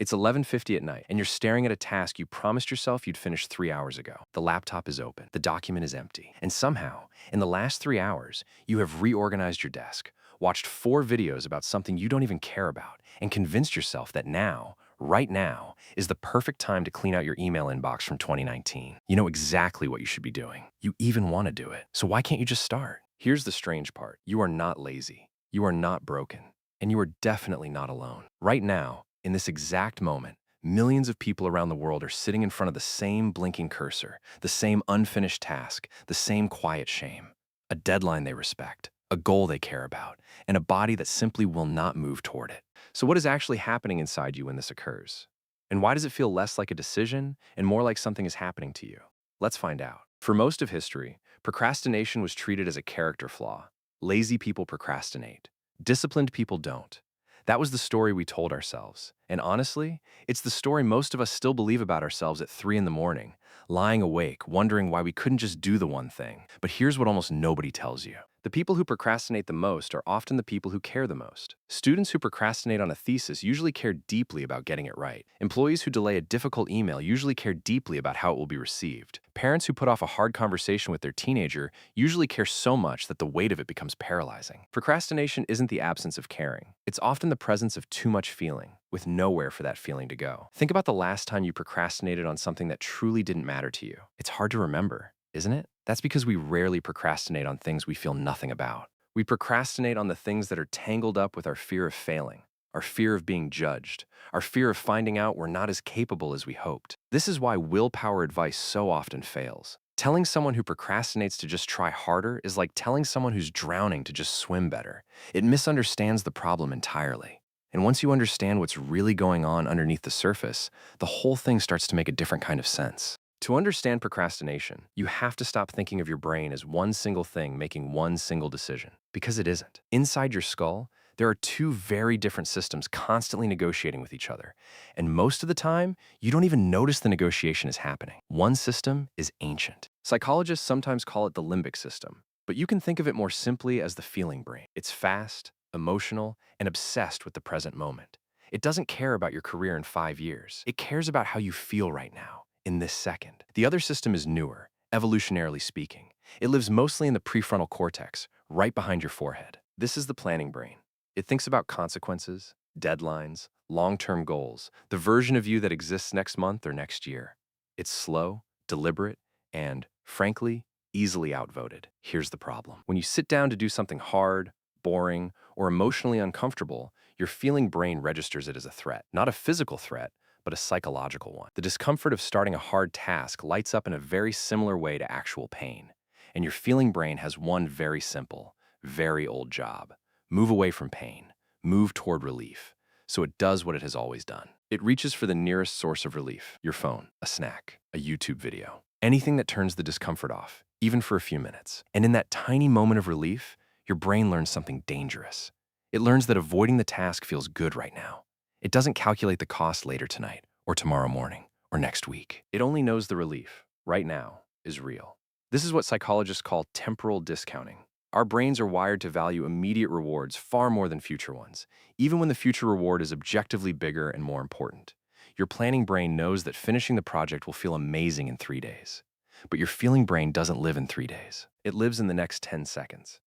It's 11:50 at night, and you're staring at a task you promised yourself you'd finish 3 hours ago. The laptop is open, the document is empty, and somehow, in the last 3 hours, you have reorganized your desk, watched 4 videos about something you don't even care about, and convinced yourself that now, right now, is the perfect time to clean out your email inbox from 2019. You know exactly what you should be doing. You even want to do it. So why can't you just start? Here's the strange part. You are not lazy. You are not broken. And you are definitely not alone. Right now, in this exact moment, millions of people around the world are sitting in front of the same blinking cursor, the same unfinished task, the same quiet shame. A deadline they respect, a goal they care about, and a body that simply will not move toward it. So what is actually happening inside you when this occurs? And why does it feel less like a decision and more like something is happening to you? Let's find out. For most of history, procrastination was treated as a character flaw. Lazy people procrastinate. Disciplined people don't. That was the story we told ourselves. And honestly, it's the story most of us still believe about ourselves at 3 in the morning, lying awake, wondering why we couldn't just do the one thing. But here's what almost nobody tells you. The people who procrastinate the most are often the people who care the most. Students who procrastinate on a thesis usually care deeply about getting it right. Employees who delay a difficult email usually care deeply about how it will be received. Parents who put off a hard conversation with their teenager usually care so much that the weight of it becomes paralyzing. Procrastination isn't the absence of caring. It's often the presence of too much feeling, with nowhere for that feeling to go. Think about the last time you procrastinated on something that truly didn't matter to you. It's hard to remember, isn't it? That's because we rarely procrastinate on things we feel nothing about. We procrastinate on the things that are tangled up with our fear of failing, our fear of being judged, our fear of finding out we're not as capable as we hoped. This is why willpower advice so often fails. Telling someone who procrastinates to just try harder is like telling someone who's drowning to just swim better. It misunderstands the problem entirely. And once you understand what's really going on underneath the surface, the whole thing starts to make a different kind of sense. To understand procrastination, you have to stop thinking of your brain as one single thing making one single decision, because it isn't. Inside your skull, there are 2 very different systems constantly negotiating with each other. And most of the time, you don't even notice the negotiation is happening. One system is ancient. Psychologists sometimes call it the limbic system, but you can think of it more simply as the feeling brain. It's fast, emotional, and obsessed with the present moment. It doesn't care about your career in 5 years. It cares about how you feel right now, in this second. The other system is newer, evolutionarily speaking. It lives mostly in the prefrontal cortex, right behind your forehead. This is the planning brain. It thinks about consequences, deadlines, long-term goals, the version of you that exists next month or next year. It's slow, deliberate, and, frankly, easily outvoted. Here's the problem. When you sit down to do something hard, boring, or emotionally uncomfortable, your feeling brain registers it as a threat. Not a physical threat, but a psychological one. The discomfort of starting a hard task lights up in a very similar way to actual pain. And your feeling brain has one very simple, very old job. Move away from pain. Move toward relief. So it does what it has always done. It reaches for the nearest source of relief, your phone, a snack, a YouTube video, anything that turns the discomfort off, even for a few minutes. And in that tiny moment of relief, your brain learns something dangerous. It learns that avoiding the task feels good right now. It doesn't calculate the cost later tonight, or tomorrow morning, or next week. It only knows the relief, right now, is real. This is what psychologists call temporal discounting. Our brains are wired to value immediate rewards far more than future ones, even when the future reward is objectively bigger and more important. Your planning brain knows that finishing the project will feel amazing in 3 days. But your feeling brain doesn't live in 3 days. It lives in the next 10 seconds.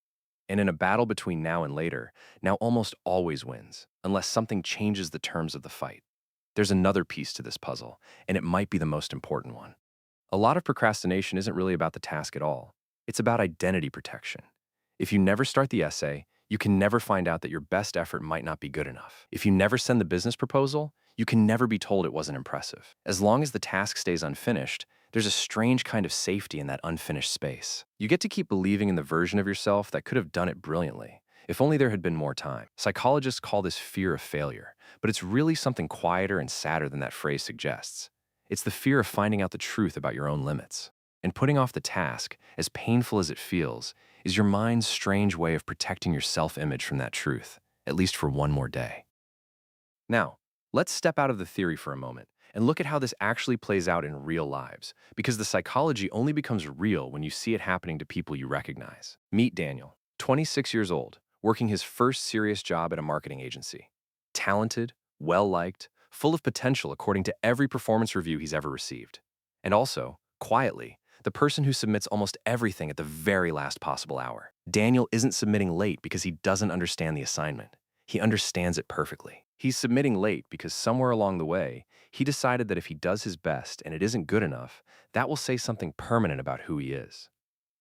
And in a battle between now and later, now almost always wins, unless something changes the terms of the fight. There's another piece to this puzzle, and it might be the most important one. A lot of procrastination isn't really about the task at all. It's about identity protection. If you never start the essay, you can never find out that your best effort might not be good enough. If you never send the business proposal, you can never be told it wasn't impressive. As long as the task stays unfinished, there's a strange kind of safety in that unfinished space. You get to keep believing in the version of yourself that could have done it brilliantly, if only there had been more time. Psychologists call this fear of failure, but it's really something quieter and sadder than that phrase suggests. It's the fear of finding out the truth about your own limits. And putting off the task, as painful as it feels, is your mind's strange way of protecting your self-image from that truth, at least for one more day. Now, let's step out of the theory for a moment and look at how this actually plays out in real lives, because the psychology only becomes real when you see it happening to people you recognize. Meet Daniel, 26 years old, working his first serious job at a marketing agency. Talented, well-liked, full of potential according to every performance review he's ever received. And also, quietly, the person who submits almost everything at the very last possible hour. Daniel isn't submitting late because he doesn't understand the assignment. He understands it perfectly. He's submitting late because somewhere along the way, he decided that if he does his best and it isn't good enough, that will say something permanent about who he is.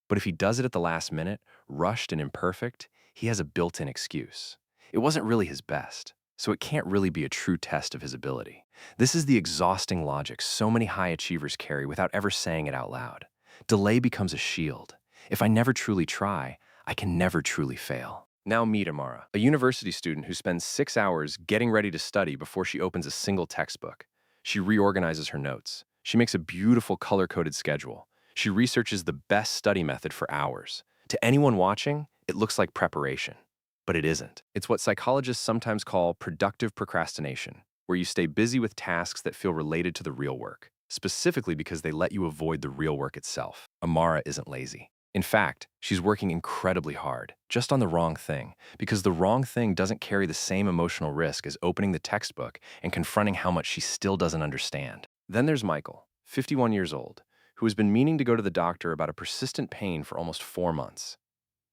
But if he does it at the last minute, rushed and imperfect, he has a built-in excuse. It wasn't really his best, so it can't really be a true test of his ability. This is the exhausting logic so many high achievers carry without ever saying it out loud. Delay becomes a shield. If I never truly try, I can never truly fail. Now meet Amara, a university student who spends 6 hours getting ready to study before she opens a single textbook. She reorganizes her notes. She makes a beautiful color-coded schedule. She researches the best study method for hours. To anyone watching, it looks like preparation. But it isn't. It's what psychologists sometimes call productive procrastination, where you stay busy with tasks that feel related to the real work, specifically because they let you avoid the real work itself. Amara isn't lazy. In fact, she's working incredibly hard, just on the wrong thing, because the wrong thing doesn't carry the same emotional risk as opening the textbook and confronting how much she still doesn't understand. Then there's Michael, 51 years old, who has been meaning to go to the doctor about a persistent pain for almost 4 months.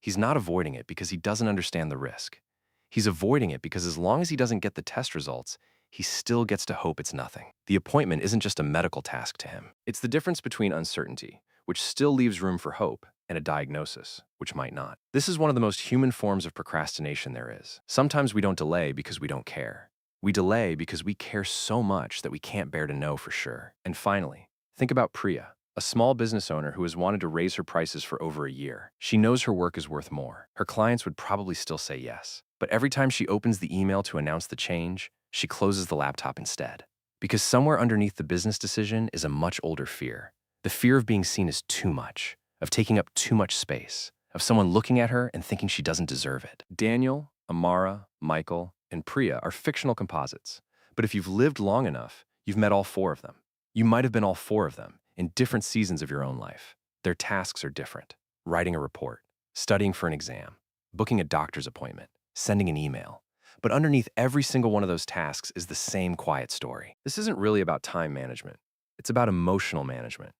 He's not avoiding it because he doesn't understand the risk. He's avoiding it because as long as he doesn't get the test results, he still gets to hope it's nothing. The appointment isn't just a medical task to him. It's the difference between uncertainty, which still leaves room for hope, and a diagnosis, which might not. This is one of the most human forms of procrastination there is. Sometimes we don't delay because we don't care. We delay because we care so much that we can't bear to know for sure. And finally, think about Priya, a small business owner who has wanted to raise her prices for over a year. She knows her work is worth more. Her clients would probably still say yes. But every time she opens the email to announce the change, she closes the laptop instead. Because somewhere underneath the business decision is a much older fear. The fear of being seen as too much, of taking up too much space, of someone looking at her and thinking she doesn't deserve it. Daniel, Amara, Michael, and Priya are fictional composites. But if you've lived long enough, you've met all 4 of them. You might have been all 4 of them in different seasons of your own life. Their tasks are different. Writing a report, studying for an exam, booking a doctor's appointment, sending an email. But underneath every single one of those tasks is the same quiet story. This isn't really about time management. It's about emotional management.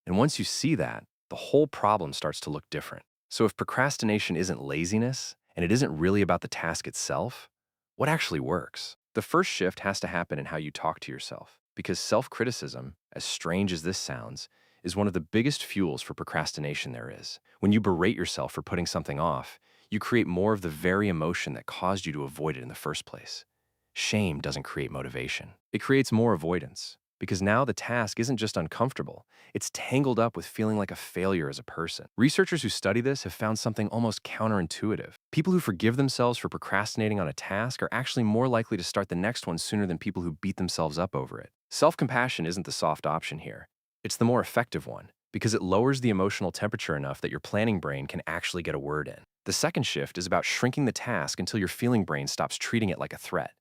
And once you see that, the whole problem starts to look different. So if procrastination isn't laziness, and it isn't really about the task itself, what actually works? The first shift has to happen in how you talk to yourself, because self-criticism, as strange as this sounds, is one of the biggest fuels for procrastination there is. When you berate yourself for putting something off, you create more of the very emotion that caused you to avoid it in the first place. Shame doesn't create motivation. It creates more avoidance. Because now the task isn't just uncomfortable, it's tangled up with feeling like a failure as a person. Researchers who study this have found something almost counterintuitive. People who forgive themselves for procrastinating on a task are actually more likely to start the next one sooner than people who beat themselves up over it. Self-compassion isn't the soft option here. It's the more effective one, because it lowers the emotional temperature enough that your planning brain can actually get a word in. The second shift is about shrinking the task until your feeling brain stops treating it like a threat.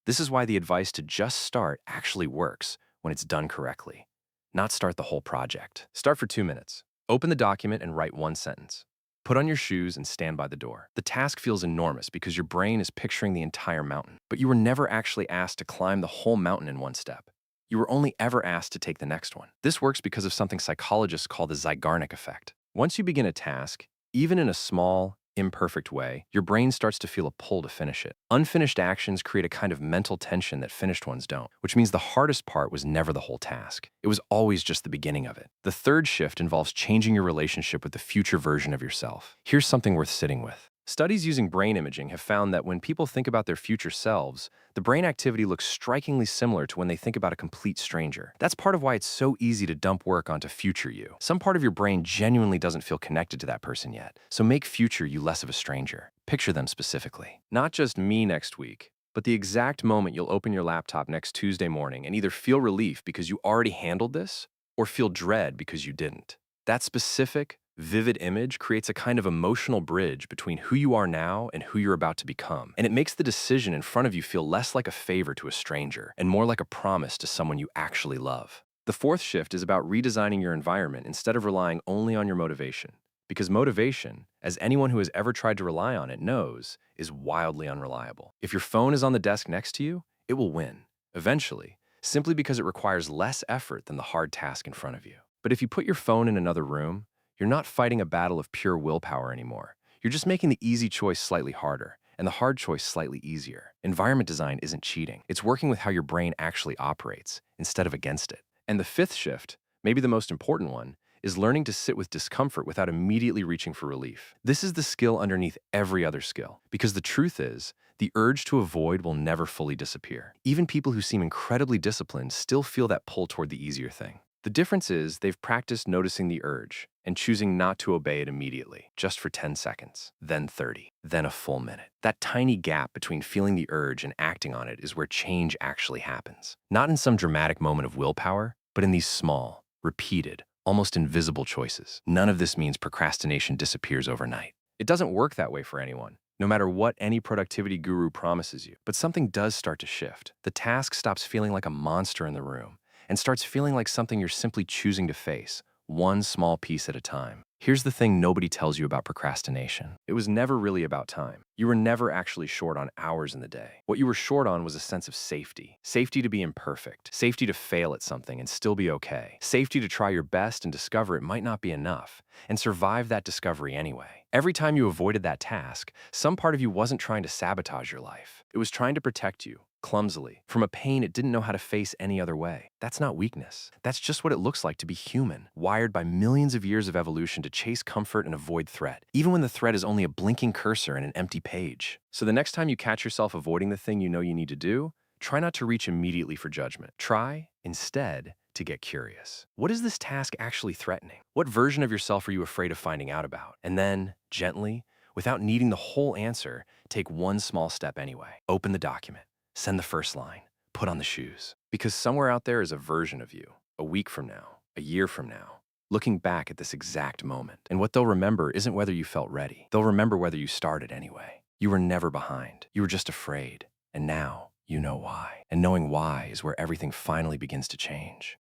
This is why the advice to just start actually works when it's done correctly. Not start the whole project. Start for 2 minutes. Open the document and write 1 sentence. Put on your shoes and stand by the door. The task feels enormous because your brain is picturing the entire mountain. But you were never actually asked to climb the whole mountain in 1 step. You were only ever asked to take the next one. This works because of something psychologists call the Zeigarnik effect. Once you begin a task, even in a small, imperfect way, your brain starts to feel a pull to finish it. Unfinished actions create a kind of mental tension that finished ones don't, which means the hardest part was never the whole task. It was always just the beginning of it. The third shift involves changing your relationship with the future version of yourself. Here's something worth sitting with. Studies using brain imaging have found that when people think about their future selves, the brain activity looks strikingly similar to when they think about a complete stranger. That's part of why it's so easy to dump work onto future you. Some part of your brain genuinely doesn't feel connected to that person yet, so make future you less of a stranger. Picture them specifically. Not just me next week, but the exact moment you'll open your laptop next Tuesday morning and either feel relief because you already handled this, or feel dread because you didn't. That specific, vivid image creates a kind of emotional bridge between who you are now and who you're about to become. And it makes the decision in front of you feel less like a favor to a stranger and more like a promise to someone you actually love. The fourth shift is about redesigning your environment instead of relying only on your motivation. Because motivation, as anyone who has ever tried to rely on it knows, is wildly unreliable. If your phone is on the desk next to you, it will win. Eventually, simply because it requires less effort than the hard task in front of you. But if you put your phone in another room, you're not fighting a battle of pure willpower anymore. You're just making the easy choice slightly harder and the hard choice slightly easier. Environment design isn't cheating. It's working with how your brain actually operates instead of against it. And the fifth shift, maybe the most important one, is learning to sit with discomfort without immediately reaching for relief. This is the skill underneath every other skill, because the truth is, the urge to avoid will never fully disappear. Even people who seem incredibly disciplined still feel that pull toward the easier thing. The difference is they've practiced noticing the urge and choosing not to obey it immediately, just for 10 seconds, then 30, then a full minute. That tiny gap between feeling the urge and acting on it is where change actually happens. Not in some dramatic moment of willpower, but in these small, repeated, almost invisible choices. None of this means procrastination disappears overnight. It doesn't work that way for anyone, no matter what any productivity guru promises you. But something does start to shift. The task stops feeling like a monster in the room and starts feeling like something you're simply choosing to face, one small piece at a time. Here's the thing nobody tells you about procrastination. It was never really about time. You were never actually short on hours in the day. What you were short on was a sense of safety. Safety to be imperfect. Safety to fail at something and still be okay. Safety to try your best and discover it might not be enough, and survive that discovery anyway. Every time you avoided that task, some part of you wasn't trying to sabotage your life. It was trying to protect you, clumsily, from a pain it didn't know how to face any other way. That's not weakness. That's just what it looks like to be human, wired by millions of years of evolution to chase comfort and avoid threat, even when the threat is only a blinking cursor and an empty page. So the next time you catch yourself avoiding the thing you know you need to do, try not to reach immediately for judgment. Try, instead, to get curious. What is this task actually threatening? What version of yourself are you afraid of finding out about? And then, gently, without needing the whole answer, take one small step anyway. Open the document. Send the first line. Put on the shoes. Because somewhere out there is a version of you, a week from now, a year from now, looking back at this exact moment. And what they'll remember isn't whether you felt ready. They'll remember whether you started anyway. You were never behind. You were just afraid. And now you know why. And knowing why is where everything finally begins to change.